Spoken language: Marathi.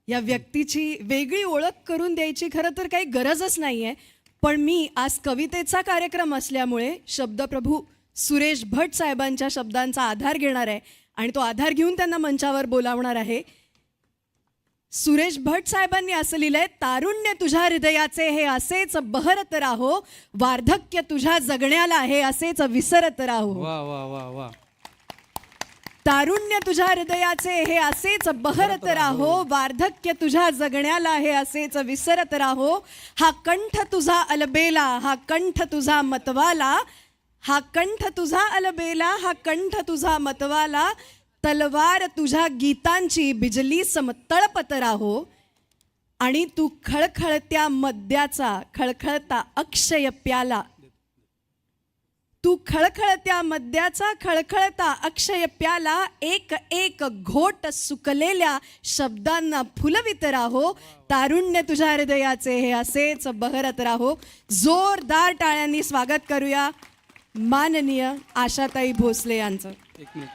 या व्यक्तीची वेगळी ओळख करून द्यायची खरं तर काही गरजच नाही आहे. पण मी आज कवितेचा कार्यक्रम असल्यामुळे शब्दप्रभू सुरेश भट साहेबांच्या शब्दांचा आधार घेणार आहे आणि तो आधार घेऊन त्यांना मंचावर बोलावणार आहे. सुरेश भट साहेबांनी असं लिहिलंय, तारुण्य तुझ्या हृदयाचे हे असेच बहरत राहो, वार्धक्य तुझ्या जगण्याला हे असेच विसरत राहो. वा वा वा वा. तारुण्य तुझ्या हृदयाचे हे असेच बहरत राहो, वार्धक्य तुझ्या जगण्याला हे असेच विसरत राहो. हा कंठ तुझा अलबेला, हा कंठ तुझा मतवाला, हा कंठ तुझा अलबेला, हा कंठ तुझा मतवाला, तलवार तुझ्या गीतांची बिजली समतळपत राहो. आणि तू खळखळत्या मद्याचा खळखळता अक्षय प्याला, तू खळखळत्या मद्याचा खळखळता अक्षय प्याला, एक एक घोट सुकलेल्या शब्दांना फुलवित राहो. तारुण्य तुझ्या हृदयाचे हे असेच बहरत राहो. जोरदार टाळ्यांनी स्वागत करूया माननीय आशाताई भोसले यांचं. एक मिनिट.